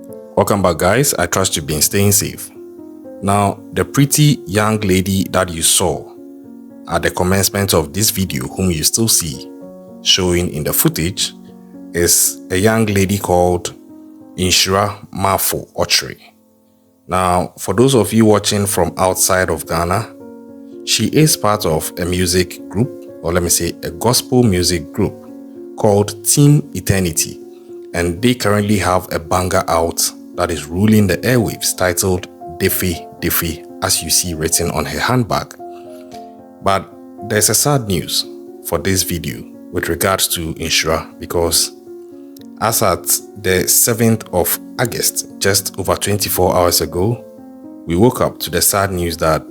Welcome back, guys. I trust you've been staying safe. Now, the pretty young lady that you saw at the commencement of this video, whom you still see showing in the footage, is a young lady called Nhyira Marfo Okyere. Now, for those of you watching from outside of Ghana, she is part of a music group, or let me say a gospel music group called Team Eternity, and they currently have a banger out that is ruling the airwaves titled Defe Defe, as you see written on her handbag. But there's a sad news for this video with regards to Nhyira, because as at the 7th of August, just over 24 hours ago, we woke up to the sad news that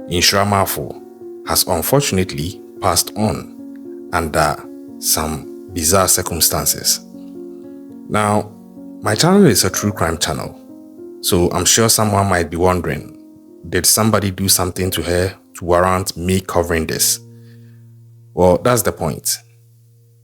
Nhyira Marfo has unfortunately passed on under some bizarre circumstances. Now, my channel is a true crime channel, so I'm sure someone might be wondering, did somebody do something to her to warrant me covering this? Well, that's the point.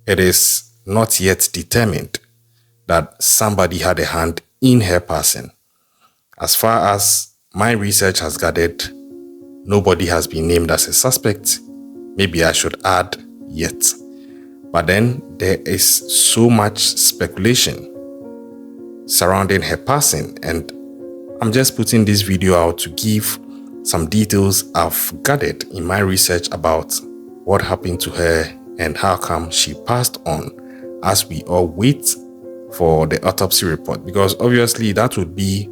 It is not yet determined that somebody had a hand in her passing. As far as my research has gathered, nobody has been named as a suspect. Maybe I should add yet. But then there is so much speculation surrounding her passing, and I'm just putting this video out to give some details I've gathered in my research about what happened to her and how come she passed on, as we all wait for the autopsy report, because obviously that would be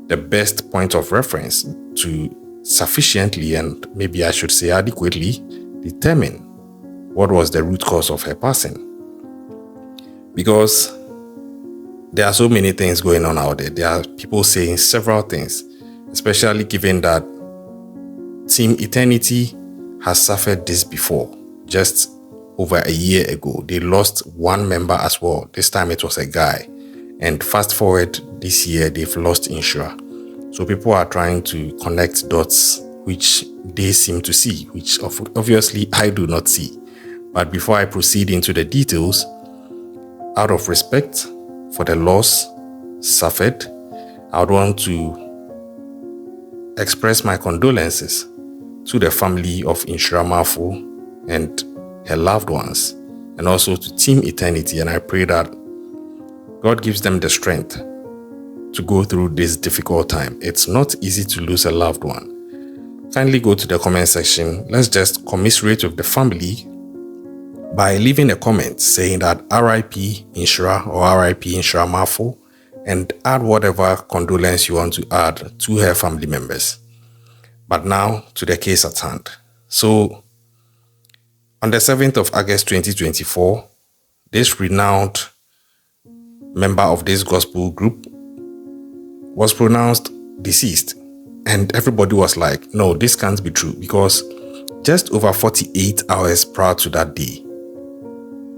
the best point of reference to sufficiently, and maybe I should say adequately, determine what was the root cause of her passing. Because there are so many things going on out there. There are people saying several things, especially given that Team Eternity has suffered this before. Just over a year ago, they lost one member as well. This time it was a guy. And fast forward this year, they've lost Nhyira. So people are trying to connect dots, which they seem to see, which obviously I do not see. But before I proceed into the details, out of respect for the loss suffered, I would want to express my condolences to the family of Nhyira Marfo and her loved ones, and also to Team Eternity. And I pray that God gives them the strength to go through this difficult time. It's not easy to lose a loved one. Kindly go to the comment section. Let's just commiserate with the family by leaving a comment saying that RIP Nhyira or RIP Nhyira Marfo, and add whatever condolence you want to add to her family members. But now to the case at hand. So on the 7th of August 2024, this renowned member of this gospel group was pronounced deceased, and everybody was like, no, this can't be true, because just over 48 hours prior to that day,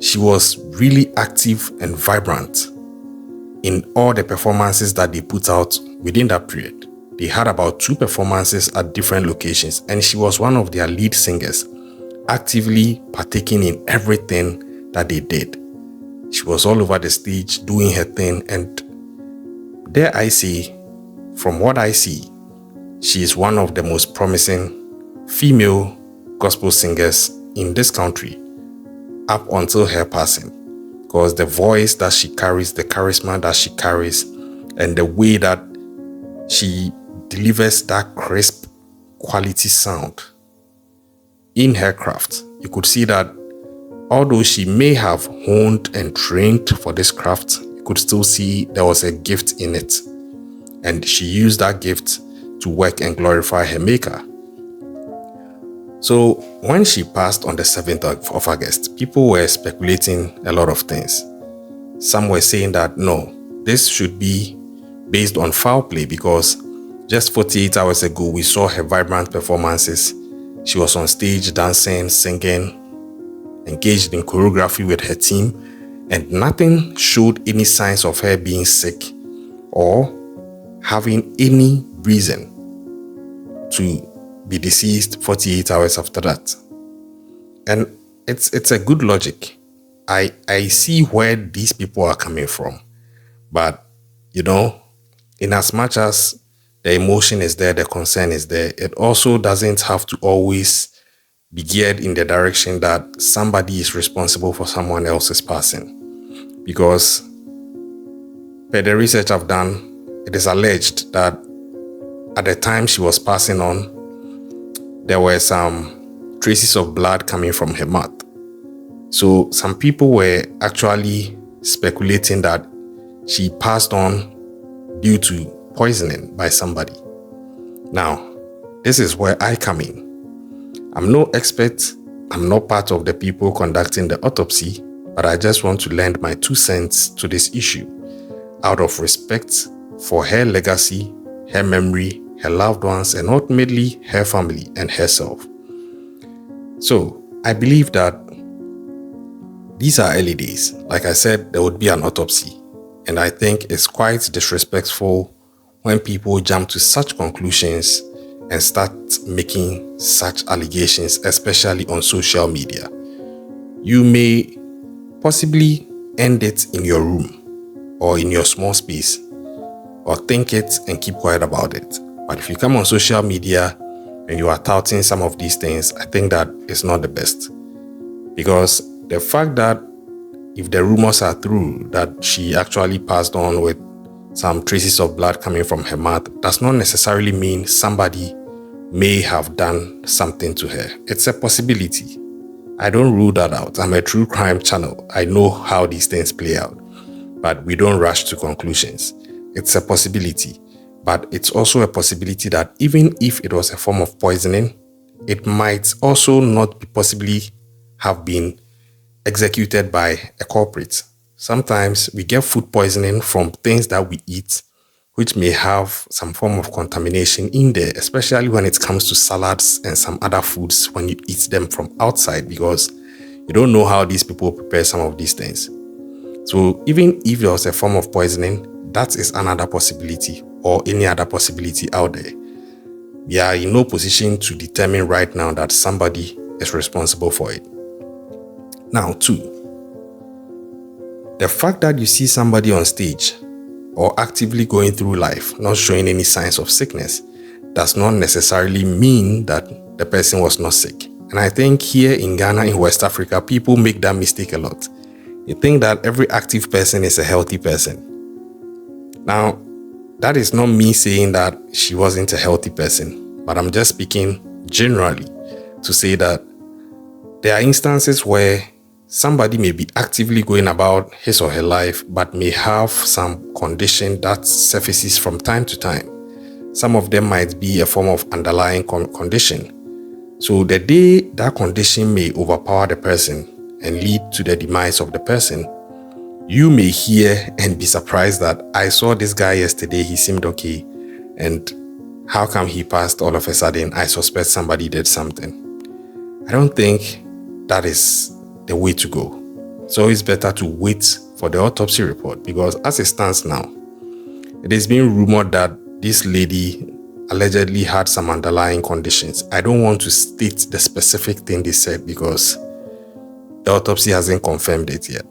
she was really active and vibrant in all the performances that they put out within that period. They had about 2 performances at different locations, and she was one of their lead singers, actively partaking in everything that they did. She was all over the stage doing her thing, and dare I say, from what I see, she is one of the most promising female gospel singers in this country up until her passing, because the voice that she carries, the charisma that she carries, and the way that she delivers that crisp quality sound in her craft, you could see that although she may have honed and trained for this craft, you could still see there was a gift in it, and she used that gift to work and glorify her maker. So when she passed on the 7th of August, people were speculating a lot of things. Some were saying that no, this should be based on foul play, because just 48 hours ago we saw her vibrant performances. She was on stage dancing, singing, engaged in choreography with her team, and nothing showed any signs of her being sick or having any reason to be deceased 48 hours after that. And it's a good logic. I see where these people are coming from, but In as much as the emotion is there, the concern is there, it also doesn't have to always be geared in the direction that somebody is responsible for someone else's passing. Because per the research I've done, it is alleged that at the time she was passing on, there were some traces of blood coming from her mouth. So some people were actually speculating that she passed on due to poisoning by somebody. Now, this is where I come in. I'm no expert. I'm not part of the people conducting the autopsy, but I just want to lend my 2 cents to this issue out of respect for her legacy, her memory, her loved ones, and ultimately her family and herself. So I believe that these are early days. Like I said, there would be an autopsy. And I think it's quite disrespectful when people jump to such conclusions and start making such allegations, especially on social media. You may possibly end it in your room or in your small space, or think it and keep quiet about it. But if you come on social media and you are touting some of these things, I think that is not the best. Because the fact that if the rumors are true that she actually passed on with some traces of blood coming from her mouth, does not necessarily mean somebody may have done something to her. It's a possibility. I don't rule that out. I'm a true crime channel. I know how these things play out. But we don't rush to conclusions. It's a possibility. But it's also a possibility that even if it was a form of poisoning, it might also not possibly have been executed by a culprit. Sometimes we get food poisoning from things that we eat, which may have some form of contamination in there, especially when it comes to salads and some other foods when you eat them from outside, because you don't know how these people prepare some of these things. So even if there was a form of poisoning, that is another possibility, or any other possibility out there. We are in no position to determine right now that somebody is responsible for it. Now, 2, the fact that you see somebody on stage or actively going through life not showing any signs of sickness does not necessarily mean that the person was not sick. And I think here in Ghana, in West Africa, people make that mistake a lot. You think that every active person is a healthy person. Now, that is not me saying that she wasn't a healthy person, but I'm just speaking generally to say that there are instances where somebody may be actively going about his or her life, but may have some condition that surfaces from time to time. Some of them might be a form of underlying condition. So the day that condition may overpower the person and lead to the demise of the person, you may hear and be surprised that I saw this guy yesterday, he seemed okay, and how come he passed all of a sudden? I suspect somebody did something. I don't think that is the way to go. So it's better to wait for the autopsy report, because as it stands now, it is being rumored that this lady allegedly had some underlying conditions. I don't want to state the specific thing they said because the autopsy hasn't confirmed it yet.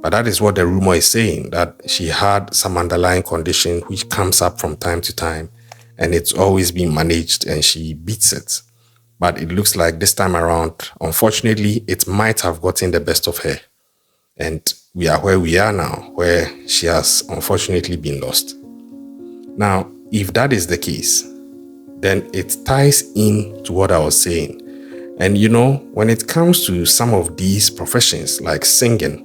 But that is what the rumor is saying, that she had some underlying condition which comes up from time to time, and it's always been managed and she beats it. But it looks like this time around, unfortunately, it might have gotten the best of her. And we are where we are now, where she has unfortunately been lost. Now, if that is the case, then it ties in to what I was saying. And when it comes to some of these professions like singing,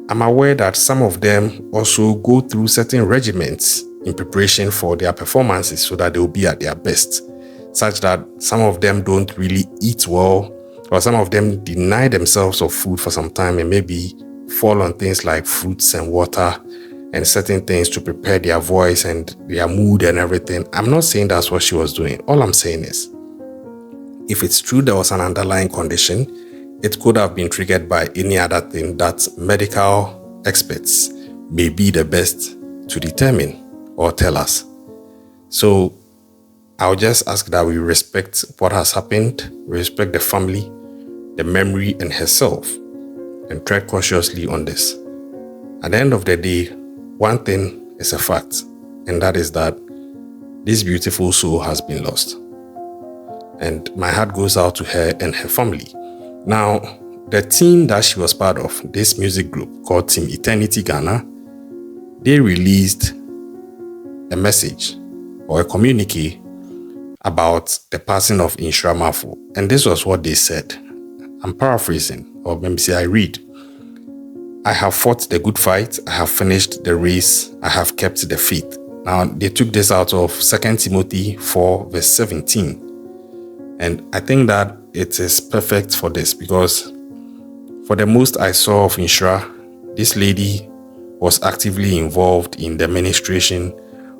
I'm aware that some of them also go through certain regimens in preparation for their performances so that they will be at their best, such that some of them don't really eat well, or some of them deny themselves of food for some time and maybe fall on things like fruits and water and certain things to prepare their voice and their mood and everything. I'm not saying that's what she was doing. All I'm saying is, if it's true there was an underlying condition, it could have been triggered by any other thing that medical experts may be the best to determine or tell us. So I'll just ask that we respect what has happened, respect the family, the memory, and herself, and tread cautiously on this. At the end of the day, one thing is a fact, and that is that this beautiful soul has been lost. And my heart goes out to her and her family. Now, the team that she was part of, this music group called Team Eternity Ghana, they released a message or a communique about the passing of Nhyira Marfo. And this was what they said. I'm paraphrasing, or maybe say I read. I have fought the good fight. I have finished the race. I have kept the faith. Now, they took this out of 2 Timothy 4 verse 17. And I think that it is perfect for this, because for the most I saw of Nhyira, this lady was actively involved in the ministration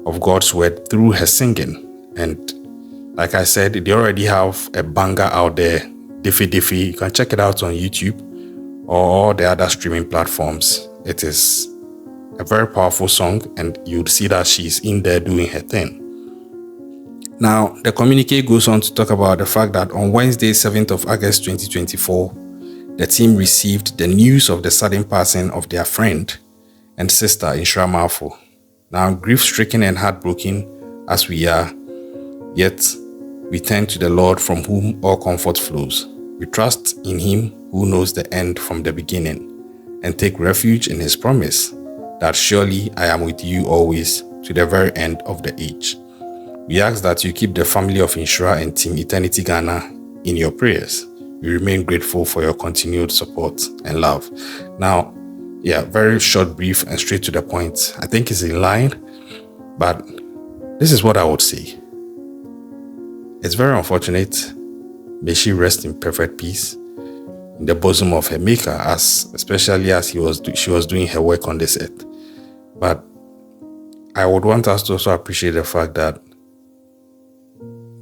of God's word through her singing. And like I said, they already have a banger out there, Defe Defe. You can check it out on YouTube or all the other streaming platforms. It is a very powerful song, and you'd see that she's in there doing her thing. Now, the communique goes on to talk about the fact that on Wednesday, 7th of August 2024, the team received the news of the sudden passing of their friend and sister, Nhyira Marfo. Now, grief-stricken and heartbroken as we are, yet we turn to the Lord from whom all comfort flows. We trust in Him who knows the end from the beginning, and take refuge in His promise that surely I am with you always to the very end of the age. We ask that you keep the family of Nhyira and Team Eternity Ghana in your prayers. We remain grateful for your continued support and love. Now, very short, brief, and straight to the point. I think it's in line, but this is what I would say. It's very unfortunate. May she rest in perfect peace in the bosom of her Maker, especially as she was doing her work on this earth. But I would want us to also appreciate the fact that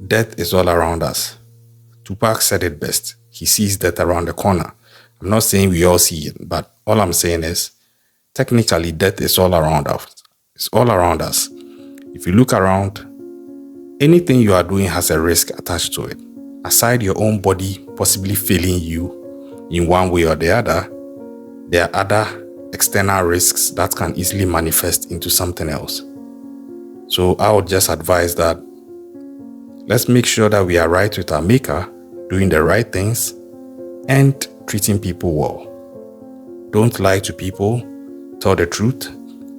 death is all around us. Tupac said it best. He sees death around the corner. I'm not saying we all see it, but all I'm saying is, technically, death is all around us. It's all around us. If you look around, anything you are doing has a risk attached to it. Aside your own body possibly failing you in one way or the other, there are other external risks that can easily manifest into something else. So I would just advise that let's make sure that we are right with our Maker, doing the right things, and treating people well. Don't lie to people, tell the truth,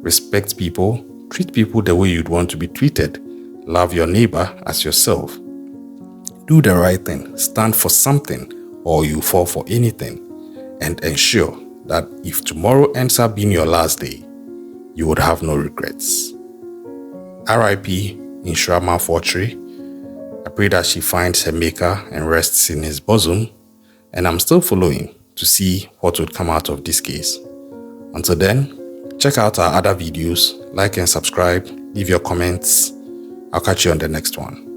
respect people, treat people the way you'd want to be treated, love your neighbor as yourself. Do the right thing, stand for something, or you fall for anything, and ensure that if tomorrow ends up being your last day, you would have no regrets. R.I.P. Nhyira Marfo Okyere. I pray that she finds her Maker and rests in His bosom, and I'm still following to see what would come out of this case. Until then, check out our other videos, like and subscribe, leave your comments. I'll catch you on the next one.